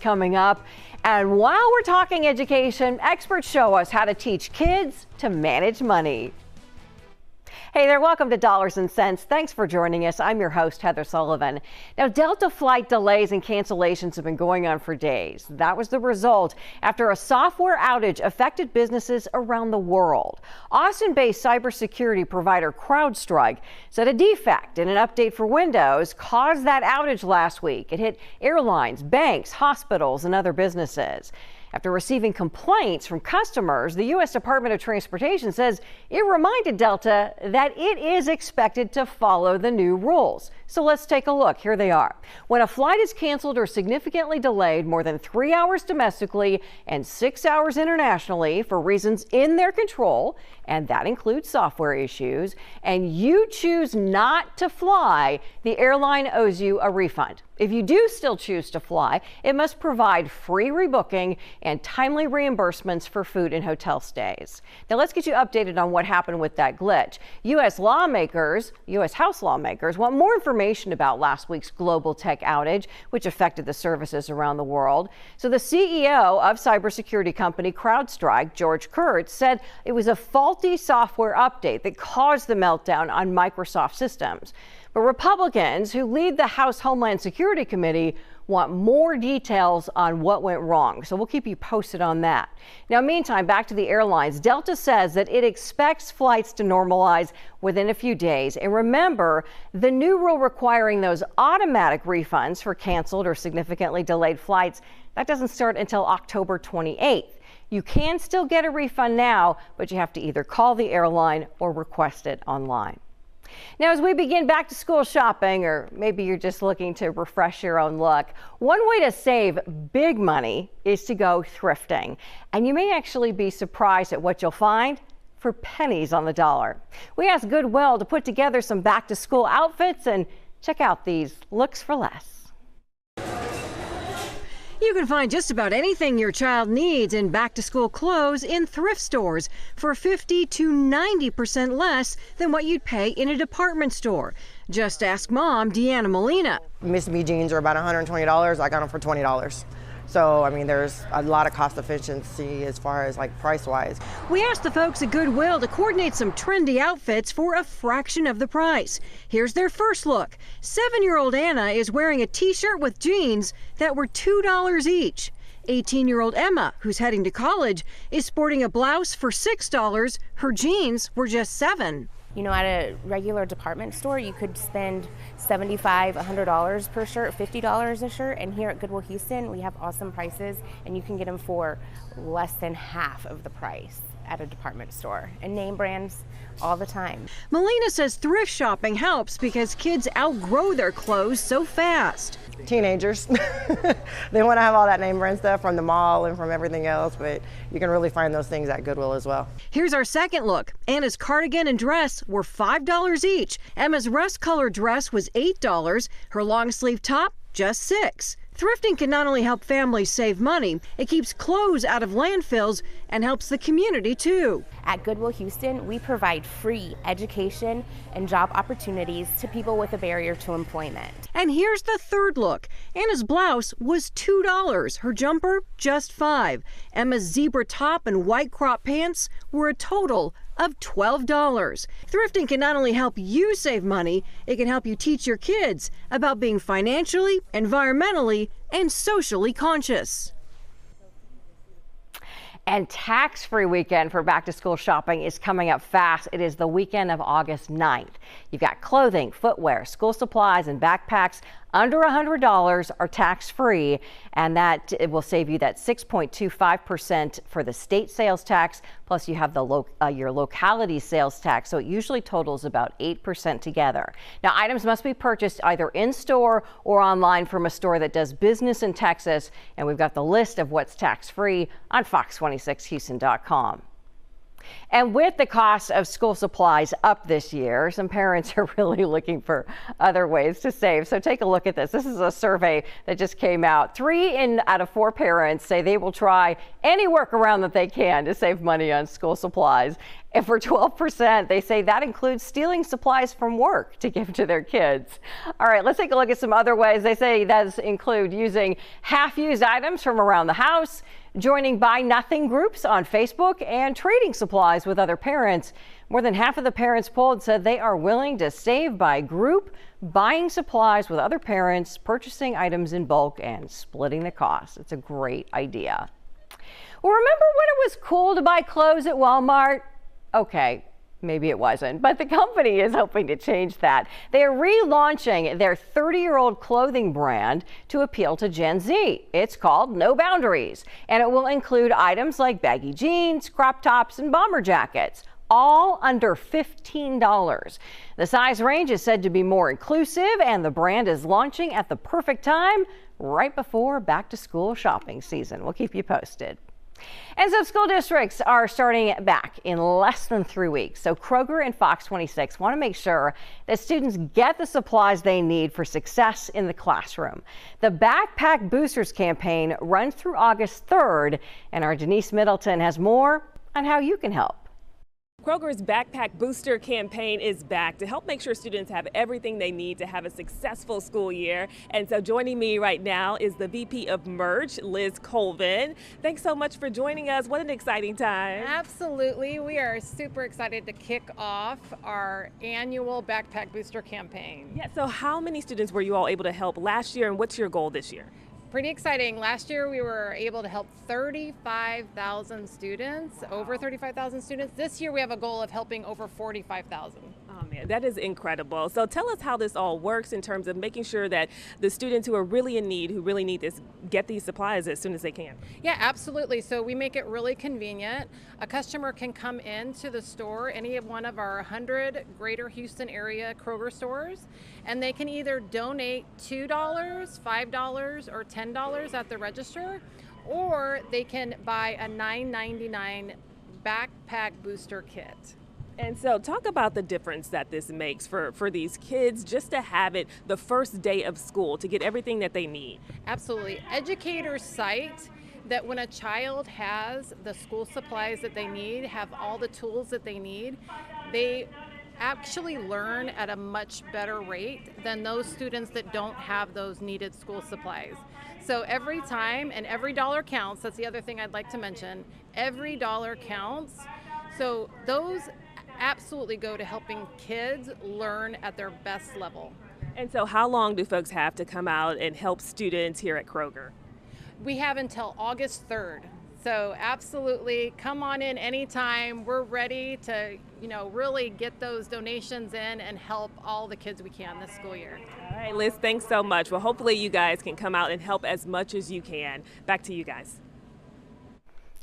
coming up. And while we're talking education, experts show us how to teach kids to manage money. Hey there, welcome to Dollars and Cents. Thanks for joining us. I'm your host, Heather Sullivan. Now, Delta flight delays and cancellations have been going on for days. That was the result after a software outage affected businesses around the world. Austin-based cybersecurity provider CrowdStrike said a defect in an update for Windows caused that outage last week. It hit airlines, banks, hospitals, and other businesses. After receiving complaints from customers, the U.S. Department of Transportation says it reminded Delta that it is expected to follow the new rules. So let's take a look. Here they are. When a flight is canceled or significantly delayed more than 3 hours domestically and 6 hours internationally for reasons in their control, and that includes software issues, and you choose not to fly, the airline owes you a refund. If you do still choose to fly, it must provide free rebooking and timely reimbursements for food and hotel stays. Now let's get you updated on what happened with that glitch. U.S. House lawmakers want more information about last week's global tech outage, which affected the services around the world. So the CEO of cybersecurity company CrowdStrike, George Kurtz, said it was a faulty software update that caused the meltdown on Microsoft systems. But Republicans who lead the House Homeland Security Committee want more details on what went wrong. So we'll keep you posted on that. Now, meantime, back to the airlines. Delta says that it expects flights to normalize within a few days. And remember, the new rule requiring those automatic refunds for canceled or significantly delayed flights, that doesn't start until October 28th. You can still get a refund now, but you have to either call the airline or request it online. Now, as we begin back to school shopping, or maybe you're just looking to refresh your own look, one way to save big money is to go thrifting. And you may actually be surprised at what you'll find for pennies on the dollar. We asked Goodwill to put together some back to school outfits, and check out these looks for less. You can find just about anything your child needs in back-to-school clothes in thrift stores for 50 to 90% less than what you'd pay in a department store. Just ask Mom, Deanna Molina. Miss Me jeans are about $120. I got them for $20. So, I mean, there's a lot of cost efficiency as far as like price-wise. We asked the folks at Goodwill to coordinate some trendy outfits for a fraction of the price. Here's their first look. 7-year-old Anna is wearing a t-shirt with jeans that were $2 each. 18-year-old Emma, who's heading to college, is sporting a blouse for $6. Her jeans were just $7. You know, at a regular department store, you could spend $75, $100 per shirt, $50 a shirt. And here at Goodwill Houston, we have awesome prices, and you can get them for less than half of the price at a department store. And name brands all the time. Melina says thrift shopping helps because kids outgrow their clothes so fast. Teenagers, they want to have all that name brand stuff from the mall and from everything else, but you can really find those things at Goodwill as well. Here's our second look. Anna's cardigan and dress were $5 each. Emma's rust color dress was $8. Her long sleeve top, just $6. Thrifting can not only help families save money, it keeps clothes out of landfills and helps the community too. At Goodwill Houston, we provide free education and job opportunities to people with a barrier to employment. And here's the third look. Anna's blouse was $2. Her jumper, just $5. Emma's zebra top and white crop pants were a total of $12. Thrifting can not only help you save money, it can help you teach your kids about being financially, environmentally, and socially conscious. And tax-free weekend for back-to-school shopping is coming up fast. It is the weekend of August 9th. You've got clothing, footwear, school supplies, and backpacks under $100 are tax-free, and that it will save you that 6.25% for the state sales tax, plus you have the your locality sales tax, so it usually totals about 8% together. Now, items must be purchased either in-store or online from a store that does business in Texas, and we've got the list of what's tax-free on Fox26Houston.com. And with the cost of school supplies up this year, some parents are really looking for other ways to save. So take a look at this. This is a survey that just came out. 3 out of 4 parents say they will try any workaround that they can to save money on school supplies. And for 12%, they say that includes stealing supplies from work to give to their kids. All right, let's take a look at some other ways. They say that include using half-used items from around the house, joining Buy Nothing groups on Facebook, and trading supplies with other parents. More than half of the parents polled said they are willing to save by group, buying supplies with other parents, purchasing items in bulk, and splitting the cost. It's a great idea. Well, remember when it was cool to buy clothes at Walmart? Okay, maybe it wasn't, but the company is hoping to change that. They are relaunching their 30-year-old clothing brand to appeal to Gen Z. It's called No Boundaries, and it will include items like baggy jeans, crop tops, and bomber jackets, all under $15. The size range is said to be more inclusive, and the brand is launching at the perfect time, right before back-to-school shopping season. We'll keep you posted. And so school districts are starting back in less than 3 weeks. So Kroger and Fox 26 want to make sure that students get the supplies they need for success in the classroom. The Backpack Boosters campaign runs through August 3rd, and our Denise Middleton has more on how you can help. Kroger's Backpack Booster campaign is back to help make sure students have everything they need to have a successful school year. And so joining me right now is the VP of Merch, Liz Colvin. Thanks so much for joining us. What an exciting time. Absolutely. We are super excited to kick off our annual Backpack Booster campaign. Yeah, so how many students were you all able to help last year, and what's your goal this year? Pretty exciting. Last year we were able to help 35,000 students, over 35,000 students. This year we have a goal of helping over 45,000. Oh man, that is incredible. So tell us how this all works in terms of making sure that the students who are really in need, who really need this, get these supplies as soon as they can. Yeah, absolutely. So we make it really convenient. A customer can come into the store, any one of our 100 Greater Houston area Kroger stores, and they can either donate $2, $5, or $10 at the register, or they can buy a $9.99 backpack booster kit. And so talk about the difference that this makes for these kids, just to have it the first day of school, to get everything that they need. Absolutely. Educators cite that when a child has the school supplies that they need, have all the tools that they need, they actually learn at a much better rate than those students that don't have those needed school supplies. So every time, and every dollar counts, that's the other thing I'd like to mention, every dollar counts. So those absolutely go to helping kids learn at their best level. And so how long do folks have to come out and help students here at Kroger? We have until August 3rd. So absolutely come on in anytime. We're ready to, really get those donations in and help all the kids we can this school year. All right, Liz, thanks so much. Well, hopefully you guys can come out and help as much as you can. Back to you guys.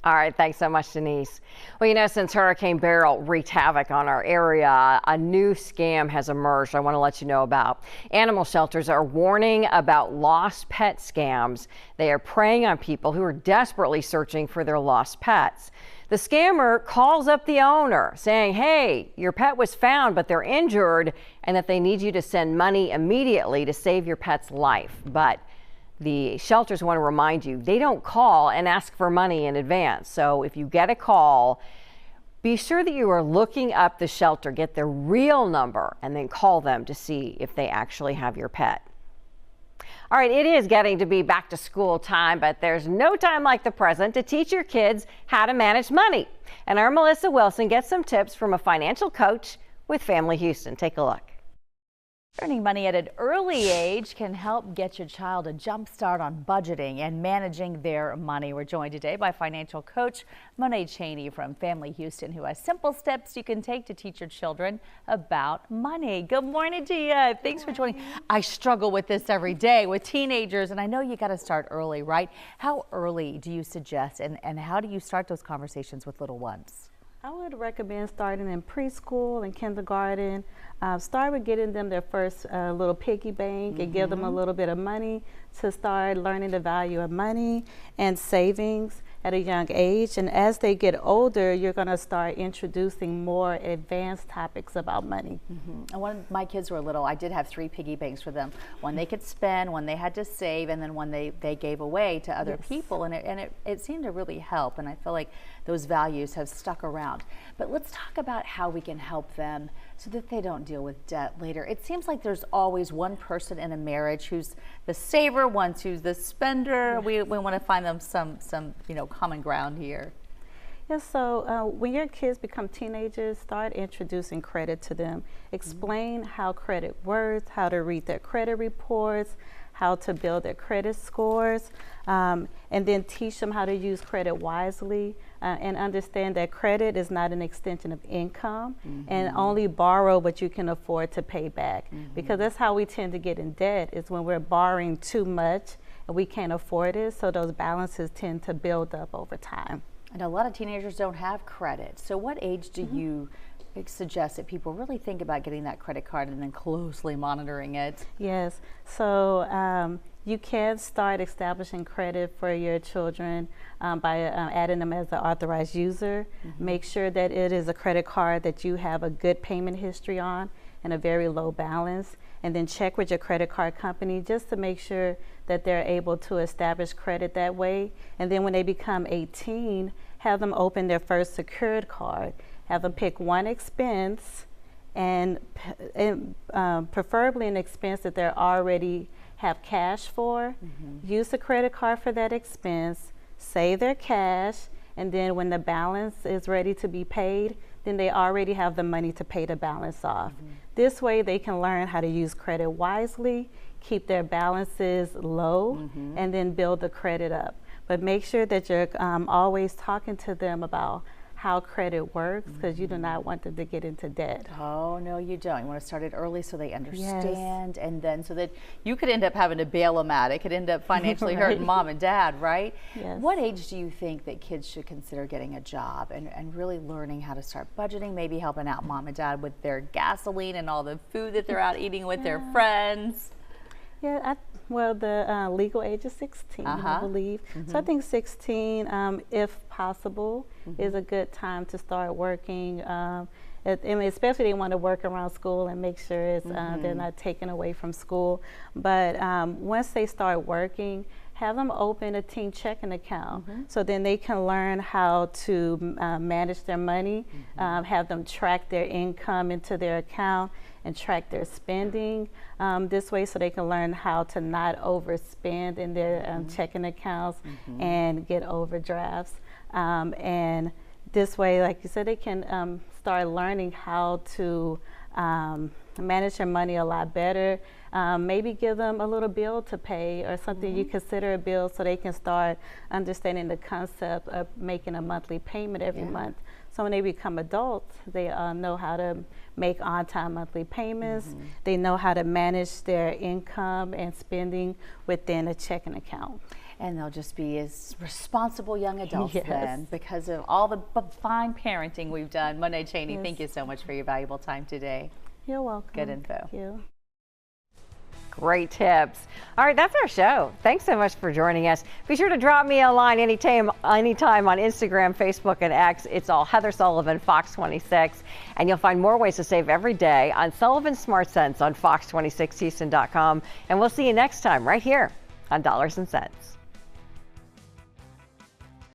All right, thanks so much, Denise. Well, since Hurricane Beryl wreaked havoc on our area, a new scam has emerged I want to let you know about. Animal shelters are warning about lost pet scams. They are preying on people who are desperately searching for their lost pets. The scammer calls up the owner saying, hey, your pet was found, but they're injured, and that they need you to send money immediately to save your pet's life. But the shelters want to remind you, they don't call and ask for money in advance. So if you get a call, be sure that you are looking up the shelter, get their real number, and then call them to see if they actually have your pet. All right, it is getting to be back to school time, but there's no time like the present to teach your kids how to manage money. And our Melissa Wilson gets some tips from a financial coach with Family Houston. Take a look. Earning money at an early age can help get your child a jump start on budgeting and managing their money. We're joined today by financial coach Monet Cheney from Family Houston, who has simple steps you can take to teach your children about money. Good morning to you. Thanks for joining. I struggle with this every day with teenagers, and I know you got to start early, right? How early do you suggest, and how do you start those conversations with little ones? I would recommend starting in preschool and kindergarten. Start with getting them their first little piggy bank and give them a little bit of money to start learning the value of money and savings. at a young age, and as they get older, you're going to start introducing more advanced topics about money. And when my kids were little, I did have 3 piggy banks for them. One they could spend, one they had to save, and then one they gave away to other people. And it seemed to really help. And I feel like those values have stuck around. But let's talk about how we can help them so that they don't deal with debt later. It seems like there's always one person in a marriage who's the saver, one who's the spender. We want to find them some common ground here. Yeah, so when your kids become teenagers, start introducing credit to them. Explain how credit works, how to read their credit reports, how to build their credit scores, and then teach them how to use credit wisely and understand that credit is not an extension of income and only borrow what you can afford to pay back. Because that's how we tend to get in debt, is when we're borrowing too much and we can't afford it, so those balances tend to build up over time. And a lot of teenagers don't have credit. So what age do you suggest that people really think about getting that credit card and then closely monitoring it? Yes, so you can start establishing credit for your children by adding them as an authorized user. Make sure that it is a credit card that you have a good payment history on and a very low balance, and then check with your credit card company just to make sure that they're able to establish credit that way. And then when they become 18, have them open their first secured card. Have them pick one expense, and preferably an expense that they already have cash for. Use the credit card for that expense, save their cash, and then when the balance is ready to be paid, then they already have the money to pay the balance off. This way they can learn how to use credit wisely, keep their balances low, and then build the credit up. But make sure that you're always talking to them about how credit works, because you do not want them to get into debt. Oh, no, you don't. You want to start it early so they understand, and then so that you could end up having to bail them out. It could end up financially hurting mom and dad, right? Yes. What age do you think that kids should consider getting a job and really learning how to start budgeting, maybe helping out mom and dad with their gasoline and all the food that they're out eating with their friends? Yeah, well, the legal age is 16, I believe. So I think 16, if possible, is a good time to start working. Especially they want to work around school and make sure it's, they're not taken away from school. But once they start working, have them open a teen checking account, so then they can learn how to manage their money, have them track their income into their account and track their spending this way, so they can learn how to not overspend in their checking accounts and get overdrafts. And this way, like you said, they can start learning how to manage their money a lot better. Maybe give them a little bill to pay or something you consider a bill, so they can start understanding the concept of making a monthly payment every month. So when they become adults, they know how to make on-time monthly payments. They know how to manage their income and spending within a checking account. And they'll just be as responsible young adults then, because of all the fine parenting we've done. Monet Cheney, thank you so much for your valuable time today. You're welcome. Good info. Thank you. Great tips. All right, that's our show. Thanks so much for joining us. Be sure to drop me a line anytime on Instagram, Facebook, and X. It's all Heather Sullivan, Fox 26. And you'll find more ways to save every day on Sullivan's Smart Cents on fox26houston.com. And we'll see you next time right here on Dollars and Cents.